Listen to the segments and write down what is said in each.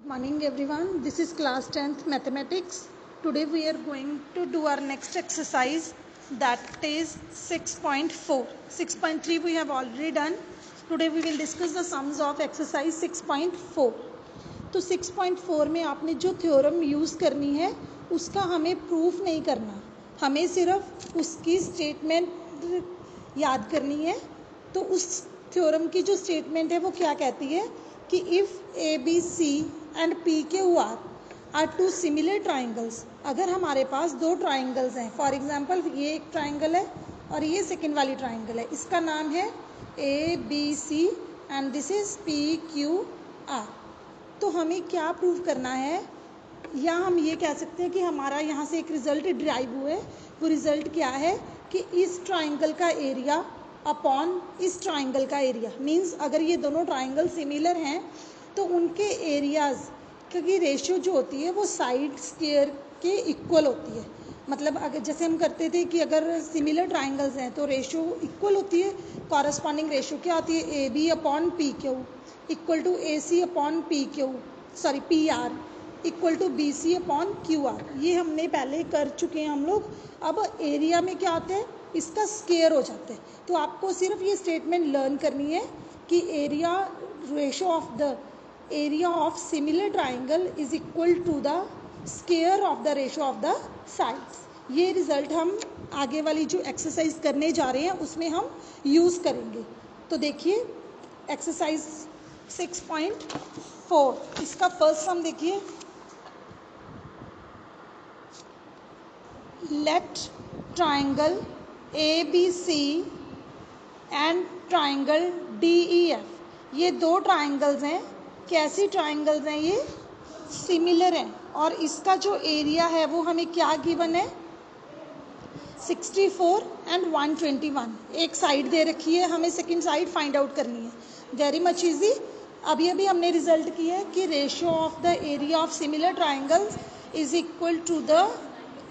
Morning everyone, this is class 10th mathematics. Today we are going to do our next exercise, that is 6.4. 6.3 we have already done. Today we will discuss the sums of exercise 6.4. तो 6.4 में आपने जो theorem use करनी है उसका हमें proof नहीं करना, हमें सिर्फ उसकी स्टेटमेंट याद करनी है। तो उस थ्योरम की जो स्टेटमेंट है वो क्या कहती है कि if A B C and P Q R two similar triangles, अगर हमारे पास दो ट्राइंगल्स हैं, फॉर एग्जांपल ये एक ट्राइंगल है और ये सेकेंड वाली ट्राइंगल है, इसका नाम है A B C and this is P Q R. तो हमें क्या प्रूव करना है, या हम ये कह सकते हैं कि हमारा यहाँ से एक रिज़ल्ट डिराइव हुआ है। वो रिज़ल्ट क्या है कि इस ट्राइंगल का एरिया अपॉन इस ट्राइंगल का एरिया, मींस अगर ये दोनों ट्राइंगल सिमिलर हैं तो उनके एरियाज़ की रेशियो जो होती है वो साइड स्क्वायर के इक्वल होती है। मतलब अगर जैसे हम करते थे कि अगर सिमिलर ट्राइंगल्स हैं तो रेशियो इक्वल होती है। कॉरस्पॉन्डिंग रेशियो क्या होती है, A B upon P Q equal to A C upon P R equal to B C upon Q R. ये हमने पहले कर चुके हैं हम लोग। अब एरिया में क्या होता है, इसका स्क्वायर हो जाता है। तो आपको सिर्फ ये स्टेटमेंट लर्न करनी है कि area ratio of the area of similar triangle is equal to the square of the ratio of the sides. ये रिजल्ट हम आगे वाली जो एक्सरसाइज करने जा रहे हैं उसमें हम यूज़ करेंगे। तो देखिए एक्सरसाइज 6.4, इसका फर्स्ट सम देखिए, let triangle A B C and triangle D E F, ये दो ट्राइंगल्स हैं। कैसी ट्राइंगल्स हैं ये, सिमिलर हैं, और इसका जो एरिया है वो हमें क्या गिवन है, 64 एंड 121। एक साइड दे रखी है, हमें सेकंड साइड फाइंड आउट करनी है। Very much easy. अभी हमने रिजल्ट किया है कि ratio of the area of similar triangles is equal to the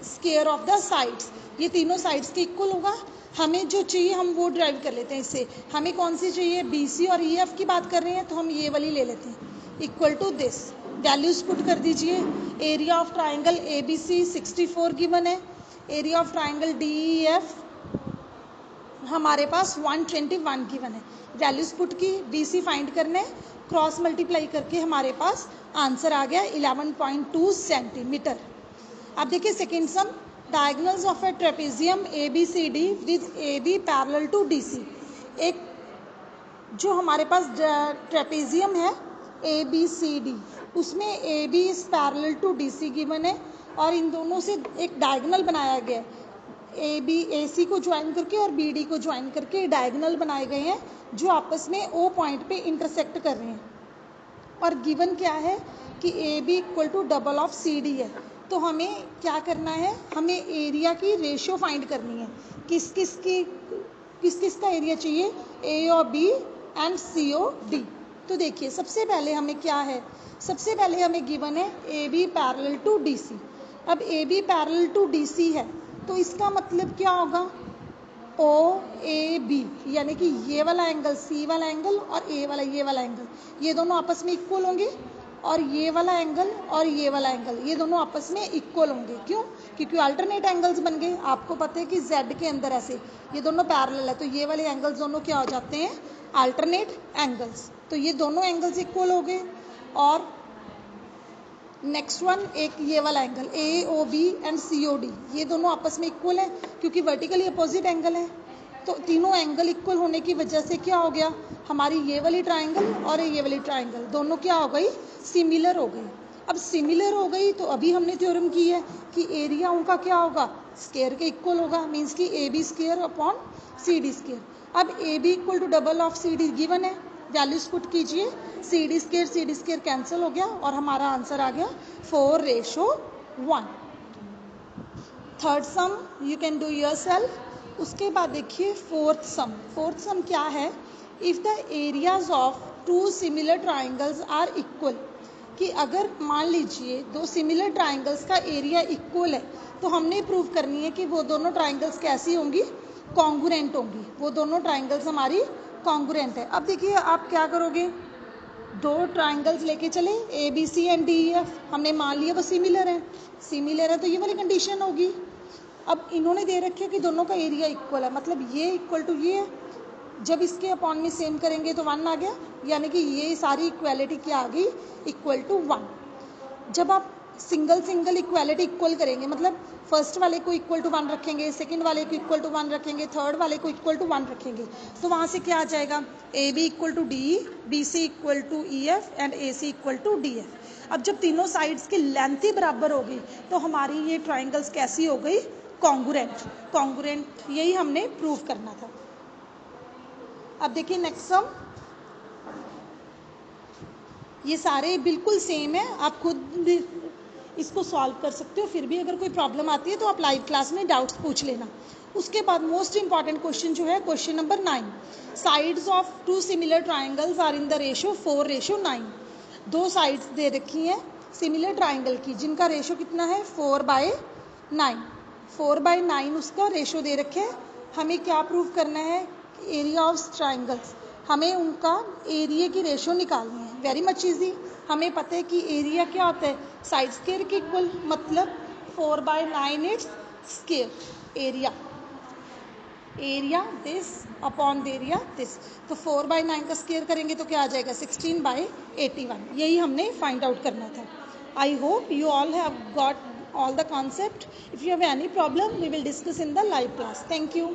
square of the sides. ये तीनों साइड्स के इक्वल होगा। हमें जो चाहिए हम वो ड्राइव कर लेते हैं इससे। हमें कौन सी चाहिए, बी सी और ई एफ की बात कर रहे हैं तो हम ये वाली ले लेते हैं, equal to this. Values put कर दीजिए। Area of triangle A B C 64 given है, area of triangle D E F हमारे पास 121 गिवन है। वैल्यूज पुट की, बी सी फाइंड करने, क्रॉस मल्टीप्लाई करके हमारे पास आंसर आ गया 11.2 सेंटीमीटर। अब देखिए second sum, diagonals of a trapezium A B C D with A B parallel to D C. एक जो हमारे पास ट्रेपेजियम है ए बी सी डी, उसमें A B is parallel to D C given है और इन दोनों से एक डायगोनल बनाया गया है। ए बी ए सी को ज्वाइन करके और बी डी को ज्वाइन करके डायगोनल बनाए गए हैं जो आपस में ओ पॉइंट पे इंटरसेक्ट कर रहे हैं। और गिवन क्या है कि A B equal to double of C D है। तो हमें क्या करना है, हमें एरिया की रेशियो फाइंड करनी है। किस किस का एरिया चाहिए, ए और B and C O D. तो देखिए सबसे पहले हमें क्या है, सबसे पहले हमें गिवन है A B parallel to D C. अब A B parallel to D C है तो इसका मतलब क्या होगा, ओ ए बी, यानी कि ये वाला एंगल, सी वाला एंगल और ए वाला ये वाला एंगल, ये दोनों आपस में इक्वल होंगे। और ये वाला एंगल और ये वाला एंगल, ये दोनों आपस में इक्वल होंगे। क्यों, क्योंकि अल्टरनेट एंगल्स बन गए। आपको पता है कि जेड के अंदर ऐसे ये दोनों पैरेलल है तो ये वाले एंगल्स दोनों क्या हो जाते हैं, अल्टरनेट एंगल्स। तो ये दोनों एंगल्स इक्वल हो गए। और नेक्स्ट वन, एक ये वाला angle A O B and C O D, ये दोनों आपस में इक्वल है क्योंकि वर्टिकली अपोजिट एंगल है। तो तीनों एंगल इक्वल होने की वजह से क्या हो गया, हमारी ये वाली ट्राइंगल और ये वाली ट्राइंगल दोनों क्या हो गई, सिमिलर हो गई। अब सिमिलर हो गई तो अभी हमने थ्योरम की है कि एरिया उनका क्या होगा, स्क्वायर के इक्वल होगा, मीन्स कि A B square upon C D square. अब A B equal to double of C D given है, वैल्यूज पुट कीजिए, सी डी स्क्वायर कैंसिल हो गया और हमारा आंसर आ गया 4:1। Third sum you can do yourself. उसके बाद देखिए फोर्थ सम क्या है, if the areas of two similar triangles are equal, कि अगर मान लीजिए दो सिमिलर ट्राइंगल्स का एरिया इक्वल है तो हमने प्रूव करनी है कि वो दोनों ट्राइंगल्स कैसी होंगी, कॉन्ग्रुएंट होंगी। वो दोनों ट्राइंगल्स हमारी कॉन्ग्रुएंट है। अब देखिए आप क्या करोगे, दो ट्राइंगल्स लेके चले A B C and D E F, हमने मान लिया वो सिमिलर है तो ये वाली कंडीशन होगी। अब इन्होंने दे रखे है कि दोनों का एरिया इक्वल है, मतलब ये इक्वल टू ये है, जब इसके अपॉन में सेम करेंगे तो 1 आ गया, यानी कि ये सारी इक्वालिटी क्या आ गई, इक्वल टू 1। जब आप सिंगल इक्वालिटी इक्वल करेंगे, मतलब फर्स्ट वाले को इक्वल टू 1 रखेंगे, सेकंड वाले को इक्वल टू 1 रखेंगे, थर्ड वाले को इक्वल टू 1 रखेंगे, तो वहाँ से क्या आ जाएगा, A B equal to D, B C equal to E F and A C equal to D F. अब जब तीनों साइड्स की लेंथ ही बराबर हो गई तो हमारी ये ट्राइंगल्स कैसी हो गई, कॉन्ग्रुएंट। यही हमने प्रूव करना था। अब देखिए नेक्स्ट सम, ये सारे बिल्कुल सेम है, आप खुद इसको सॉल्व कर सकते हो, फिर भी अगर कोई प्रॉब्लम आती है तो आप लाइव क्लास में डाउट्स पूछ लेना। उसके बाद मोस्ट इंपॉर्टेंट क्वेश्चन जो है question number 9, sides of two similar triangles are in the ratio 4:9। दो साइड्स दे रखी हैं सिमिलर ट्राइंगल की, जिनका रेशो कितना है 4/9। 4/9 उसका रेशो दे रखे हैं। हमें क्या प्रूव करना है, एरिया ऑफ ट्राइंगल्स, हमें उनका एरिया की रेशो निकालनी है। वेरी मच इजी, हमें पता है कि एरिया क्या होता है, साइड स्क्वायर के इक्वल, मतलब 4/9 its square area this upon area this. तो 4/9 का स्क्वायर करेंगे तो क्या आ जाएगा 16/81। यही हमने फाइंड आउट करना था। I hope you all have got all the concept. If you have any problem, we will discuss in the live class. Thank you.